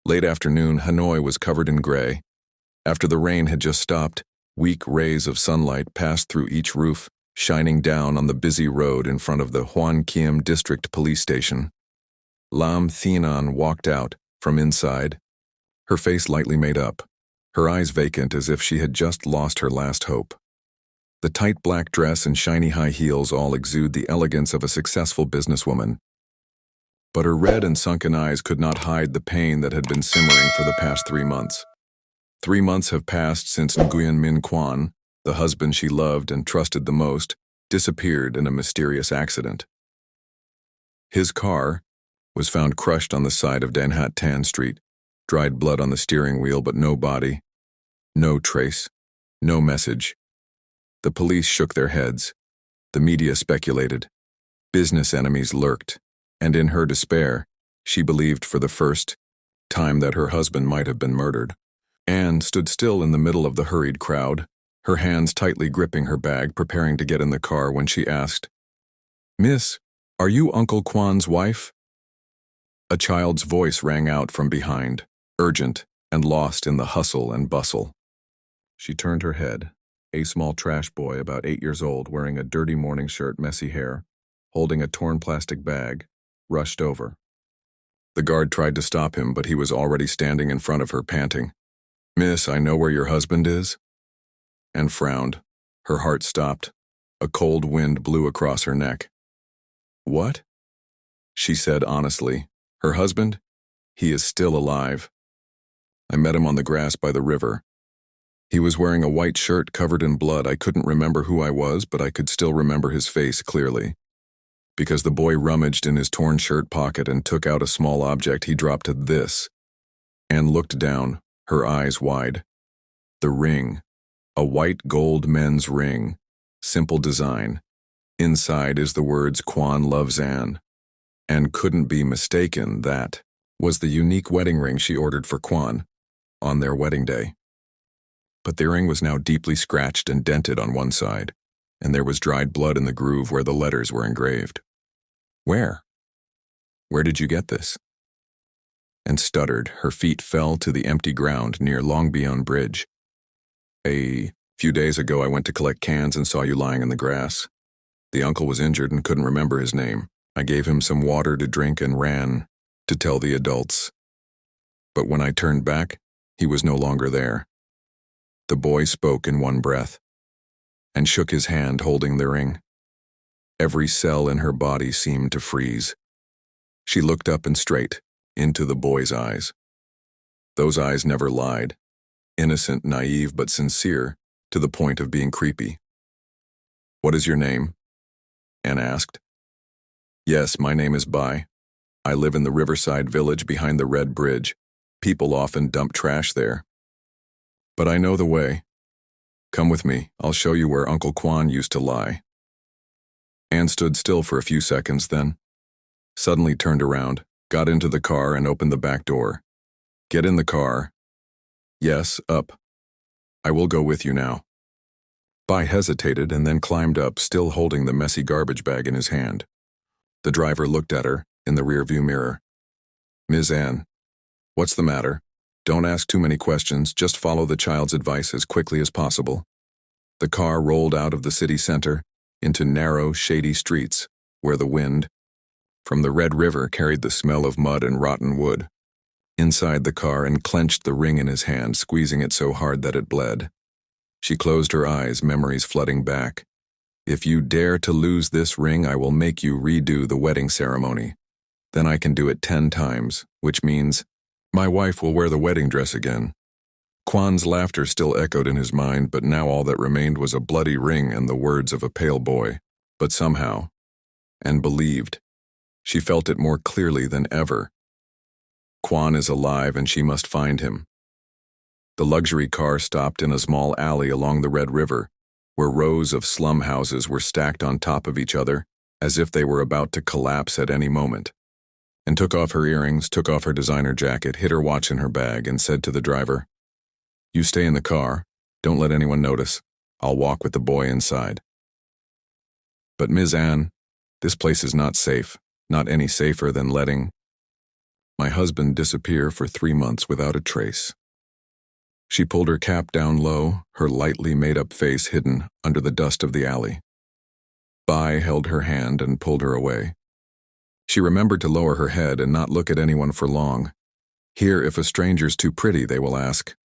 Late afternoon, Hanoi was covered in gray. After the rain had just stopped, weak rays of sunlight passed through each roof, shining down on the busy road in front of the Hoan Kiem District Police Station. Lam Thienan walked out, from inside, her face lightly made up, her eyes vacant as if she had just lost her last hope. The tight black dress and shiny high heels all exude the elegance of a successful businesswoman. But her red and sunken eyes could not hide the pain that had been simmering for the past 3 months. 3 months have passed since Nguyen Minh Quan, the husband she loved and trusted the most, disappeared in a mysterious accident. His car was found crushed on the side of Dan Hat Tan Street, dried blood on the steering wheel but no body, no trace, no message. The police shook their heads. The media speculated. Business enemies lurked, and in her despair, she believed for the first time that her husband might have been murdered. Anne stood still in the middle of the hurried crowd, her hands tightly gripping her bag, preparing to get in the car when she asked, "Miss, are you Uncle Kwan's wife?" A child's voice rang out from behind, urgent and lost in the hustle and bustle. She turned her head. A small trash boy about 8 years old, wearing a dirty morning shirt, messy hair, holding a torn plastic bag, rushed over. The guard tried to stop him, but he was already standing in front of her, panting. "Miss, I know where your husband is." Anne frowned. Her heart stopped. A cold wind blew across her neck. "What?" she said honestly. "Her husband? He is still alive. I met him on the grass by the river. He was wearing a white shirt covered in blood. I couldn't remember who I was, but I could still remember his face clearly. Because the boy rummaged in his torn shirt pocket and took out a small object, he dropped this." Anne looked down, her eyes wide. The ring. A white gold men's ring. Simple design. Inside is the words "Kwan loves Anne." And couldn't be mistaken, that was the unique wedding ring she ordered for Kwan on their wedding day. But the ring was now deeply scratched and dented on one side, and there was dried blood in the groove where the letters were engraved. "Where? Where did you get this?" And stuttered, her feet fell to the empty ground near Longbion Bridge. "A few days ago I went to collect cans and saw you lying in the grass. The uncle was injured and couldn't remember his name. I gave him some water to drink and ran to tell the adults. But when I turned back, he was no longer there." The boy spoke in one breath and shook his hand holding the ring. Every cell in her body seemed to freeze. She looked up and straight into the boy's eyes. Those eyes never lied, innocent, naive, but sincere to the point of being creepy. "What is your name?" Anne asked. "Yes, my name is Bai. I live in the riverside village behind the Red Bridge. People often dump trash there. But I know the way. Come with me, I'll show you where Uncle Kwan used to lie." Anne stood still for a few seconds, then suddenly turned around, got into the car and opened the back door. "Get in the car." "Yes, up. I will go with you now." Bai hesitated and then climbed up, still holding the messy garbage bag in his hand. The driver looked at her in the rearview mirror. "Ms. Anne, what's the matter? Don't ask too many questions, just follow the child's advice as quickly as possible." The car rolled out of the city center into narrow, shady streets where the wind from the Red River carried the smell of mud and rotten wood. Inside the car, Anne clenched the ring in his hand, squeezing it so hard that it bled. She closed her eyes, memories flooding back. "If you dare to lose this ring, I will make you redo the wedding ceremony. Then I can do it 10 times, which means my wife will wear the wedding dress again." Kwan's laughter still echoed in his mind, but now all that remained was a bloody ring and the words of a pale boy. But somehow, Anne believed. She felt it more clearly than ever. Kwan is alive and she must find him. The luxury car stopped in a small alley along the Red River, where rows of slum houses were stacked on top of each other, as if they were about to collapse at any moment. And took off her earrings, took off her designer jacket, hid her watch in her bag, and said to the driver, "You stay in the car. Don't let anyone notice. I'll walk with the boy inside." "But Ms. Anne, this place is not safe, not any safer than letting My husband disappear for 3 months without a trace. She pulled her cap down low, her lightly made-up face hidden under the dust of the alley. Bai held her hand and pulled her away. She remembered to lower her head and not look at anyone for long. Here, if a stranger's too pretty, they will ask.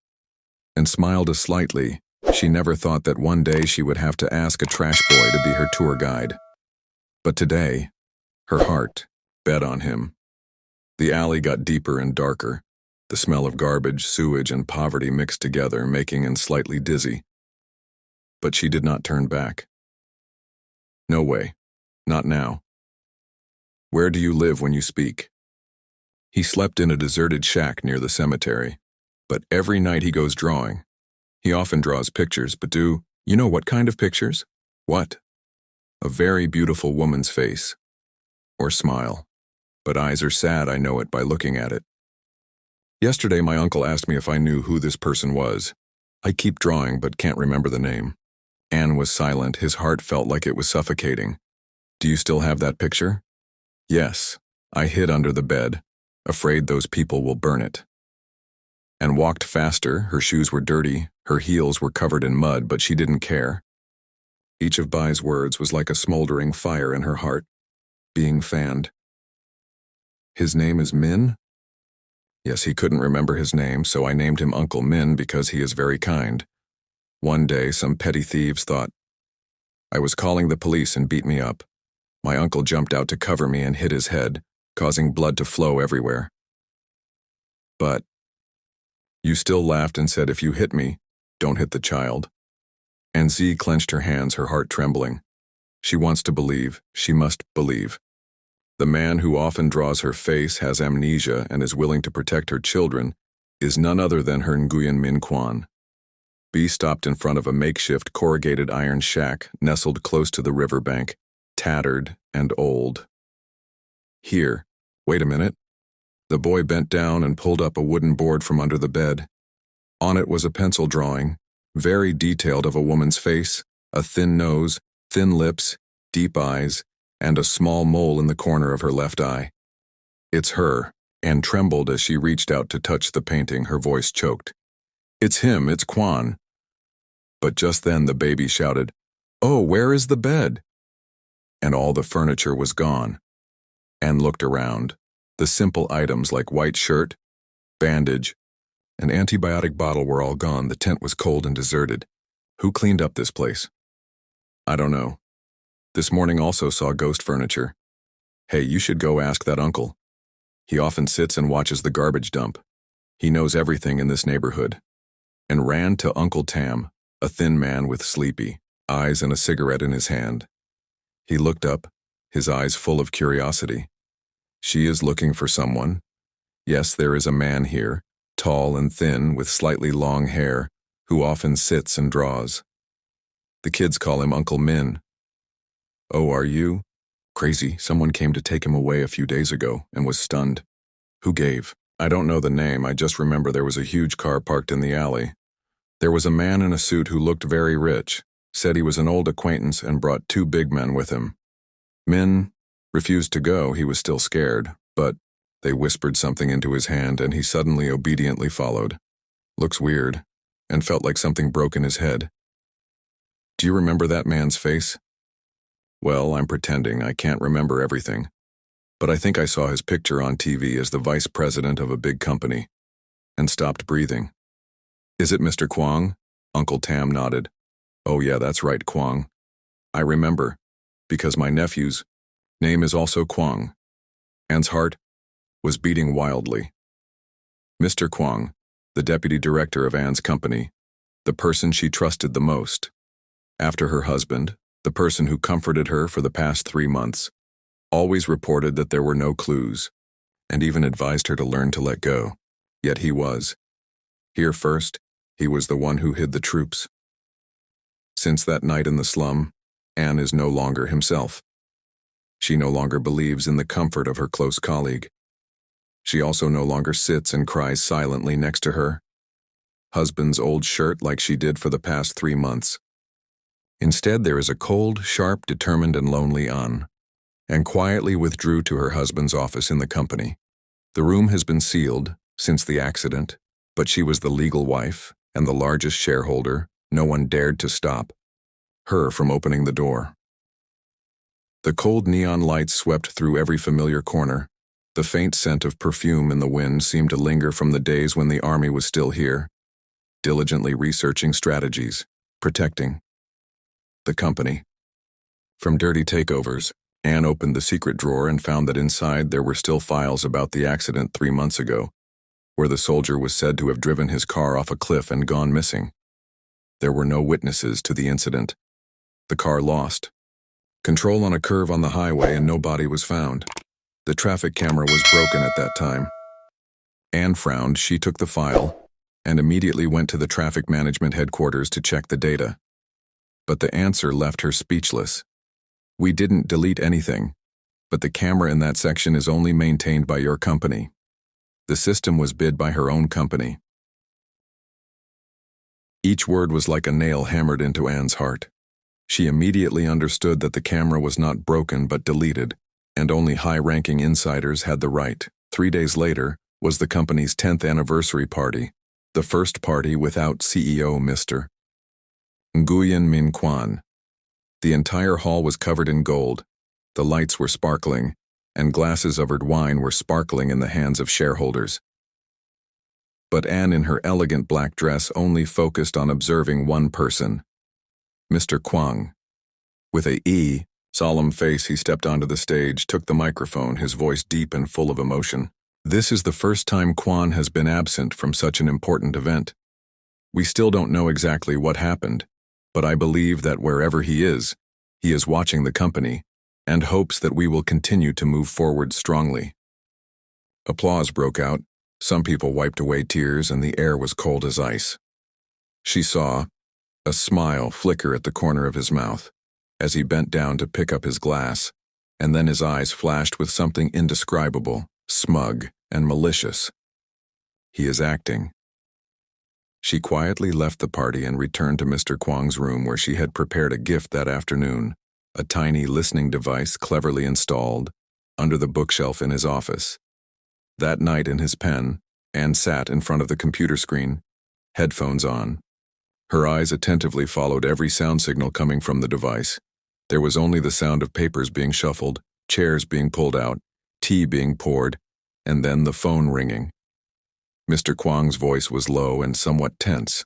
And smiled as slightly. She never thought that one day she would have to ask a trash boy to be her tour guide. But today, her heart bet on him. The alley got deeper and darker. The smell of garbage, sewage, and poverty mixed together, making him slightly dizzy. But she did not turn back. No way. Not now. Where do you live when you speak? He slept in a deserted shack near the cemetery. But every night he goes drawing. He often draws pictures, but do you know what kind of pictures? What? A very beautiful woman's face. Or smile. But eyes are sad, I know it by looking at it. Yesterday my uncle asked me if I knew who this person was. I keep drawing but can't remember the name. Anne was silent, his heart felt like it was suffocating. Do you still have that picture? Yes. I hid under the bed, afraid those people will burn it. And walked faster, her shoes were dirty, her heels were covered in mud, but she didn't care. Each of Bai's words was like a smoldering fire in her heart, being fanned. His name is Min? Yes, he couldn't remember his name, so I named him Uncle Min because he is very kind. One day, some petty thieves thought I was calling the police and beat me up. My uncle jumped out to cover me and hit his head, causing blood to flow everywhere. But you still laughed and said, if you hit me, don't hit the child. And Z clenched her hands, her heart trembling. She wants to believe, she must believe. The man who often draws her face, has amnesia, and is willing to protect her children, is none other than her Nguyen Minh Quan. B stopped in front of a makeshift corrugated iron shack nestled close to the riverbank, tattered and old. Here, wait a minute. The boy bent down and pulled up a wooden board from under the bed. On it was a pencil drawing, very detailed, of a woman's face, a thin nose, thin lips, deep eyes, and a small mole in the corner of her left eye. It's her, and trembled as she reached out to touch the painting, her voice choked. It's him, it's Quan. But just then the baby shouted, "Oh, where is the bed?" And all the furniture was gone. Anne looked around. The simple items like white shirt, bandage, and antibiotic bottle were all gone. The tent was cold and deserted. Who cleaned up this place? I don't know. This morning also saw ghost furniture. Hey, you should go ask that uncle. He often sits and watches the garbage dump. He knows everything in this neighborhood. And ran to Uncle Tam, a thin man with sleepy eyes and a cigarette in his hand. He looked up, his eyes full of curiosity. She is looking for someone. Yes, there is a man here, tall and thin with slightly long hair, who often sits and draws. The kids call him Uncle Min. Oh, are you? Crazy, someone came to take him away a few days ago and was stunned. Who gave? I don't know the name, I just remember there was a huge car parked in the alley. There was a man in a suit who looked very rich, said he was an old acquaintance and brought 2 big men with him. Min refused to go, he was still scared, but they whispered something into his hand and he suddenly obediently followed. Looks weird, and felt like something broke in his head. Do you remember that man's face? Well, I'm pretending, I can't remember everything. But I think I saw his picture on TV as the vice president of a big company, and stopped breathing. Is it Mr. Kwong? Uncle Tam nodded. Oh yeah, that's right, Kwong. I remember, because my nephew's name is also Kwong. Anne's heart was beating wildly. Mr. Kwong, the deputy director of Anne's company, the person she trusted the most. After her husband, the person who comforted her for the past 3 months, always reported that there were no clues, and even advised her to learn to let go. Yet he was. Here first, he was the one who hid the troops. Since that night in the slum, Anne is no longer himself. She no longer believes in the comfort of her close colleague. She also no longer sits and cries silently next to her husband's old shirt like she did for the past 3 months. Instead, there is a cold, sharp, determined, and lonely Anne, and quietly withdrew to her husband's office in the company. The room has been sealed since the accident, but she was the legal wife and the largest shareholder. No one dared to stop her from opening the door. The cold neon lights swept through every familiar corner. The faint scent of perfume in the wind seemed to linger from the days when the army was still here, diligently researching strategies, protecting the company from dirty takeovers. Anne opened the secret drawer and found that inside there were still files about the accident 3 months ago, where the soldier was said to have driven his car off a cliff and gone missing. There were no witnesses to the incident. The car lost control on a curve on the highway and no body was found. The traffic camera was broken at that time. Anne frowned. She took the file and immediately went to the traffic management headquarters to check the data. But the answer left her speechless. We didn't delete anything, but the camera in that section is only maintained by your company. The system was bid by her own company. Each word was like a nail hammered into Anne's heart. She immediately understood that the camera was not broken but deleted, and only high-ranking insiders had the right. 3 days later was the company's 10th anniversary party, the first party without CEO Mr. Nguyen Minh Quan. The entire hall was covered in gold. The lights were sparkling, and glasses of red wine were sparkling in the hands of shareholders. But Anne in her elegant black dress only focused on observing one person, Mr. Kwang. With a solemn face, he stepped onto the stage, took the microphone, his voice deep and full of emotion. This is the first time Quan has been absent from such an important event. We still don't know exactly what happened, but I believe that wherever he is watching the company and hopes that we will continue to move forward strongly. Applause broke out. Some people wiped away tears and the air was cold as ice. She saw a smile flicker at the corner of his mouth as he bent down to pick up his glass, and then his eyes flashed with something indescribable, smug and malicious. He is acting. She quietly left the party and returned to Mr. Kwang's room where she had prepared a gift that afternoon, a tiny listening device cleverly installed under the bookshelf in his office. That night in his pen, Anne sat in front of the computer screen, headphones on. Her eyes attentively followed every sound signal coming from the device. There was only the sound of papers being shuffled, chairs being pulled out, tea being poured, and then the phone ringing. Mr. Kwang's voice was low and somewhat tense.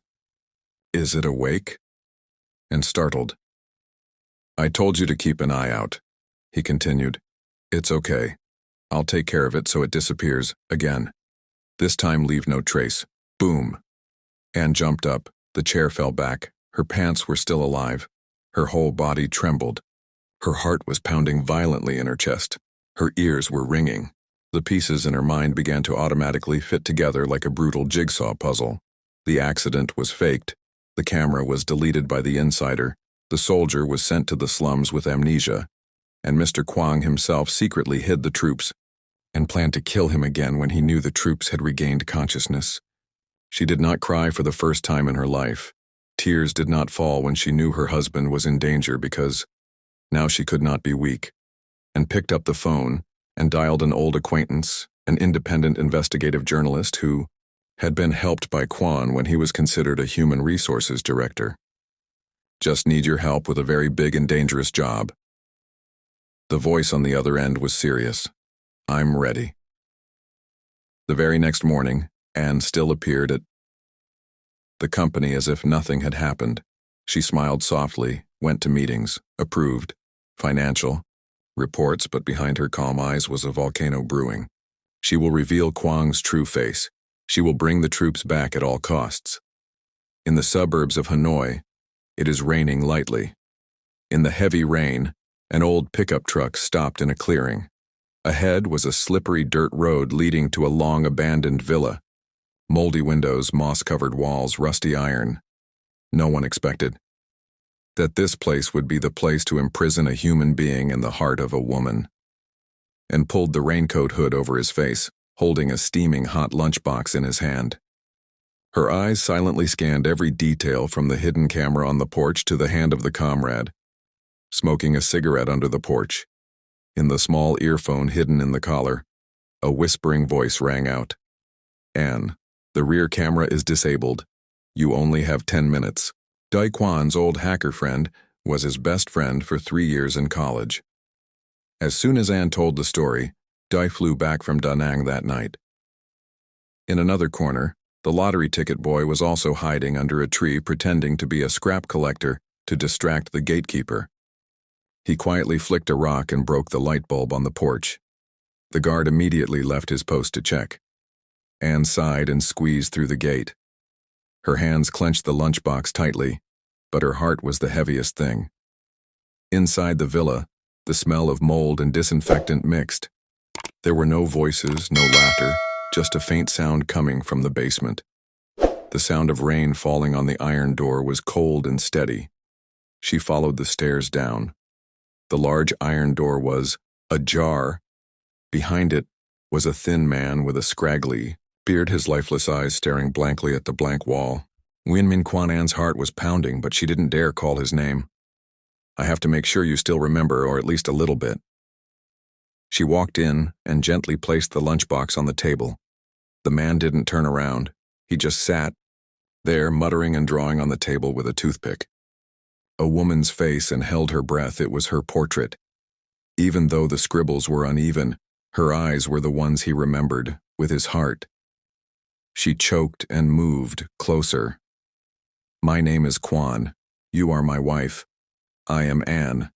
"Is it awake?" And startled. "I told you to keep an eye out," he continued. "It's okay. I'll take care of it so it disappears again. This time leave no trace." Boom. Anne jumped up. The chair fell back. Her pants were still alive. Her whole body trembled. Her heart was pounding violently in her chest. Her ears were ringing. The pieces in her mind began to automatically fit together like a brutal jigsaw puzzle. The accident was faked. The camera was deleted by the insider. The soldier was sent to the slums with amnesia. And Mr. Kwang himself secretly hid the troops and planned to kill him again when he knew the troops had regained consciousness. She did not cry for the first time in her life. Tears did not fall when she knew her husband was in danger because now she could not be weak, and picked up the phone and dialed an old acquaintance, an independent investigative journalist who had been helped by Quan when he was considered a human resources director. "Just need your help with a very big and dangerous job." The voice on the other end was serious. "I'm ready." The very next morning, Anne still appeared at the company as if nothing had happened. She smiled softly, went to meetings, approved financial reports, but behind her calm eyes was a volcano brewing. She will reveal Kwang's true face. She will bring the troops back at all costs. In the suburbs of Hanoi, it is raining lightly. In the heavy rain, an old pickup truck stopped in a clearing. Ahead was a slippery dirt road leading to a long abandoned villa. Moldy windows, moss-covered walls, rusty iron. No one expected that this place would be the place to imprison a human being in the heart of a woman. And pulled the raincoat hood over his face, holding a steaming hot lunchbox in his hand. Her eyes silently scanned every detail from the hidden camera on the porch to the hand of the comrade, smoking a cigarette under the porch. In the small earphone hidden in the collar, A whispering voice rang out. Anne, the rear camera is disabled. You only have 10 minutes. Dai Kwan's old hacker friend was his best friend for 3 years in college. As soon as Anne told the story, Dai flew back from Da Nang that night. In another corner, the lottery ticket boy was also hiding under a tree pretending to be a scrap collector to distract the gatekeeper. He quietly flicked a rock and broke the light bulb on the porch. The guard immediately left his post to check. Anne sighed and squeezed through the gate. Her hands clenched the lunchbox tightly, but her heart was the heaviest thing. Inside the villa, the smell of mold and disinfectant mixed. There were no voices, no laughter, just a faint sound coming from the basement. The sound of rain falling on the iron door was cold and steady. She followed the stairs down. The large iron door was ajar. Behind it was a thin man with a scraggly beard, his lifeless eyes staring blankly at the blank wall. Min Quan Anne's heart was pounding, but she didn't dare call his name. I have to make sure you still remember, or at least a little bit. She walked in and gently placed the lunchbox on the table. The man didn't turn around. He just sat there, muttering and drawing on the table with a toothpick. A woman's face, and held her breath. It was her portrait. Even though the scribbles were uneven, her eyes were the ones he remembered, with his heart. She choked and moved closer. My name is Quan. You are my wife. I am Anne.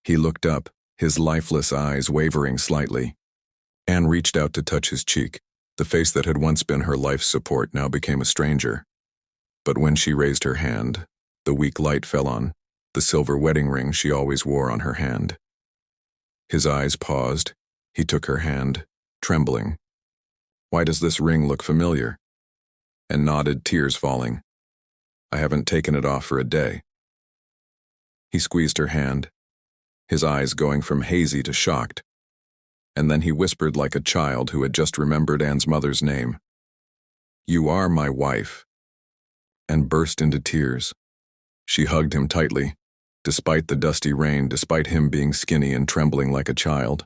He looked up, his lifeless eyes wavering slightly. Anne reached out to touch his cheek. The face that had once been her life's support now became a stranger. But when she raised her hand, the weak light fell on the silver wedding ring she always wore on her hand. His eyes paused. He took her hand, trembling. Why does this ring look familiar? And nodded, tears falling. I haven't taken it off for a day. He squeezed her hand, his eyes going from hazy to shocked. And then he whispered like a child who had just remembered Anne's mother's name. You are my wife. And burst into tears. She hugged him tightly, despite the dusty rain, despite him being skinny and trembling like a child.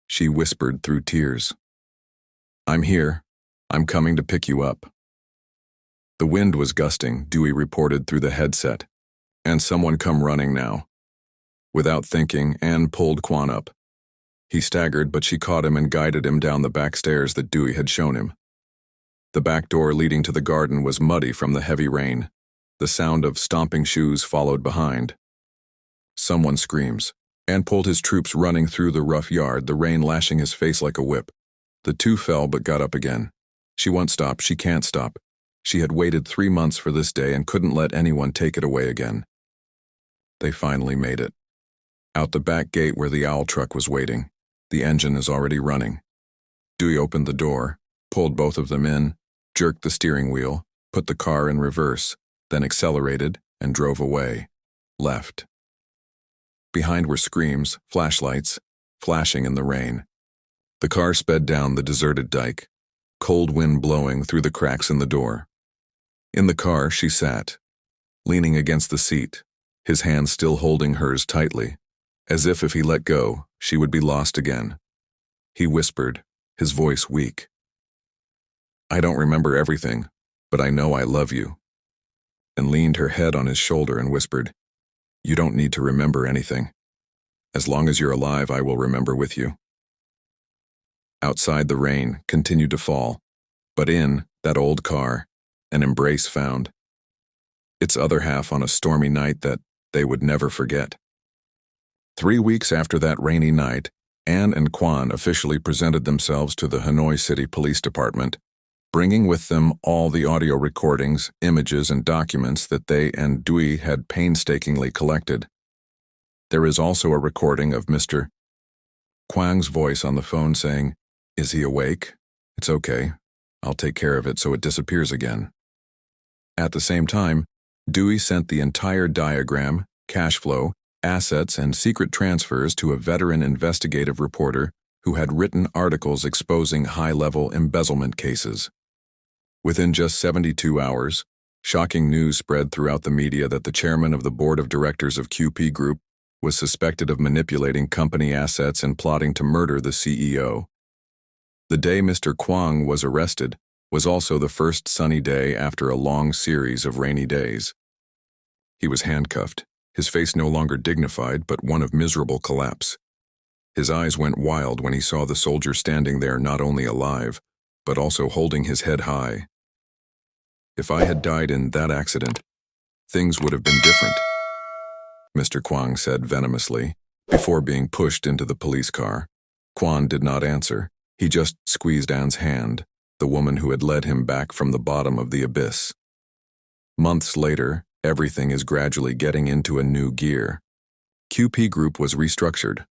She whispered through tears. I'm here. I'm coming to pick you up. The wind was gusting, Dewey reported through the headset. And someone come running now. Without thinking, Anne pulled Quan up. He staggered, but she caught him and guided him down the back stairs that Dewey had shown him. The back door leading to the garden was muddy from the heavy rain. The sound of stomping shoes followed behind. Someone screams. Anne pulled his troops running through the rough yard, the rain lashing his face like a whip. The two fell but got up again. She won't stop, she can't stop. She had waited 3 months for this day and couldn't let anyone take it away again. They finally made it. Out the back gate where the owl truck was waiting. The engine is already running. Dewey opened the door, pulled both of them in, jerked the steering wheel, put the car in reverse, then accelerated and drove away. Left. Behind were screams, flashlights, flashing in the rain. The car sped down the deserted dike, cold wind blowing through the cracks in the door. In the car, she sat, leaning against the seat, his hand still holding hers tightly, as if he let go, she would be lost again. He whispered, his voice weak. I don't remember everything, but I know I love you. And leaned her head on his shoulder and whispered, You don't need to remember anything. As long as you're alive, I will remember with you. Outside, the rain continued to fall, but in that old car, an embrace found. Its other half on a stormy night that they would never forget. 3 weeks after that rainy night, Anne and Quan officially presented themselves to the Hanoi City Police Department, bringing with them all the audio recordings, images, and documents that they and Dewey had painstakingly collected. There is also a recording of Mr. Kwang's voice on the phone saying, Is he awake? It's okay. I'll take care of it so it disappears again. At the same time, Dewey sent the entire diagram, cash flow, assets, and secret transfers to a veteran investigative reporter who had written articles exposing high-level embezzlement cases. Within just 72 hours, shocking news spread throughout the media that the chairman of the board of directors of QP Group was suspected of manipulating company assets and plotting to murder the CEO, The day Mr. Kwang was arrested was also the first sunny day after a long series of rainy days. He was handcuffed, his face no longer dignified but one of miserable collapse. His eyes went wild when he saw the soldier standing there not only alive, but also holding his head high. If I had died in that accident, things would have been different, Mr. Kwang said venomously, before being pushed into the police car. Kwang did not answer. He just squeezed Anne's hand, the woman who had led him back from the bottom of the abyss. Months later, everything is gradually getting into a new gear. QP Group was restructured,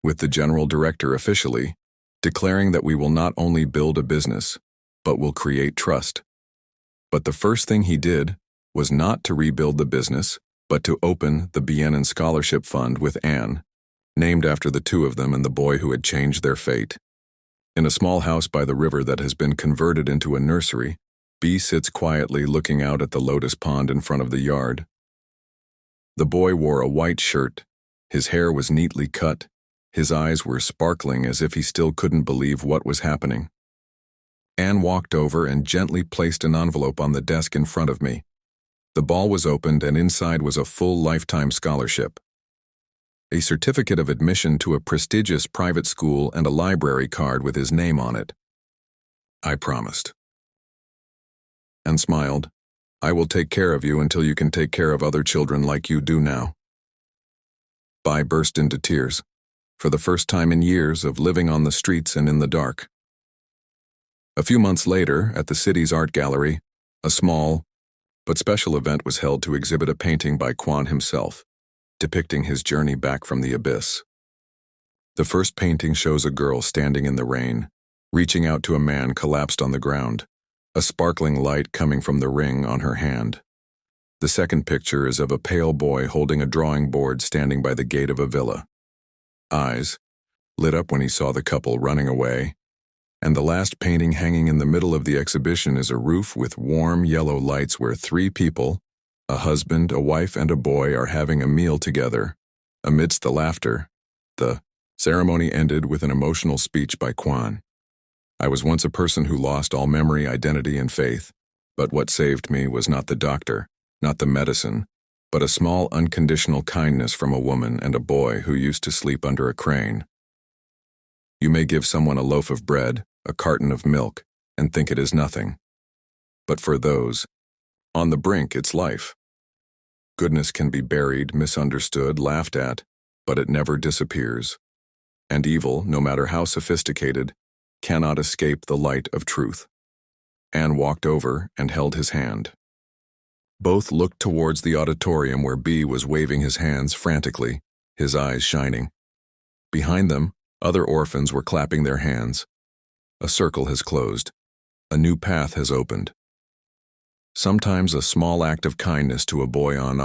with the general director officially declaring that we will not only build a business, but will create trust. But the first thing he did was not to rebuild the business, but to open the Billionaire Scholarship Fund with Anne, named after the two of them and the boy who had changed their fate. In a small house by the river that has been converted into a nursery, B sits quietly looking out at the lotus pond in front of the yard. The boy wore a white shirt, his hair was neatly cut, his eyes were sparkling as if he still couldn't believe what was happening. Anne walked over and gently placed an envelope on the desk in front of me. The ball was opened and inside was a full lifetime scholarship. A certificate of admission to a prestigious private school and a library card with his name on it. I promised. And smiled. I will take care of you until you can take care of other children like you do now. Bai burst into tears, for the first time in years of living on the streets and in the dark. A few months later, at the city's art gallery, a small but special event was held to exhibit a painting by Kwang himself, depicting his journey back from the abyss. The first painting shows a girl standing in the rain, reaching out to a man collapsed on the ground, a sparkling light coming from the ring on her hand. The second picture is of a pale boy holding a drawing board standing by the gate of a villa. Eyes lit up when he saw the couple running away, and the last painting hanging in the middle of the exhibition is a roof with warm yellow lights where three people, a husband, a wife, and a boy, are having a meal together. Amidst the laughter, the ceremony ended with an emotional speech by Kwang. I was once a person who lost all memory, identity, and faith, but what saved me was not the doctor, not the medicine, but a small unconditional kindness from a woman and a boy who used to sleep under a crane. You may give someone a loaf of bread, a carton of milk, and think it is nothing. But for those on the brink, it's life. Goodness can be buried, misunderstood, laughed at, but it never disappears. And evil, no matter how sophisticated, cannot escape the light of truth. Anne walked over and held his hand. Both looked towards the auditorium where B was waving his hands frantically, his eyes shining. Behind them, other orphans were clapping their hands. A circle has closed. A new path has opened. Sometimes a small act of kindness to a boy on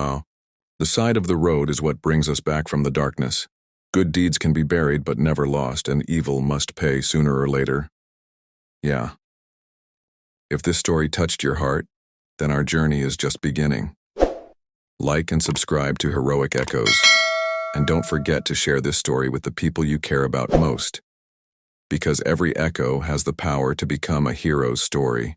the side of the road is what brings us back from the darkness. Good deeds can be buried but never lost, and evil must pay sooner or later. Yeah. If this story touched your heart, then our journey is just beginning. Like and subscribe to Heroic Echoes. And don't forget to share this story with the people you care about most. Because every echo has the power to become a hero's story.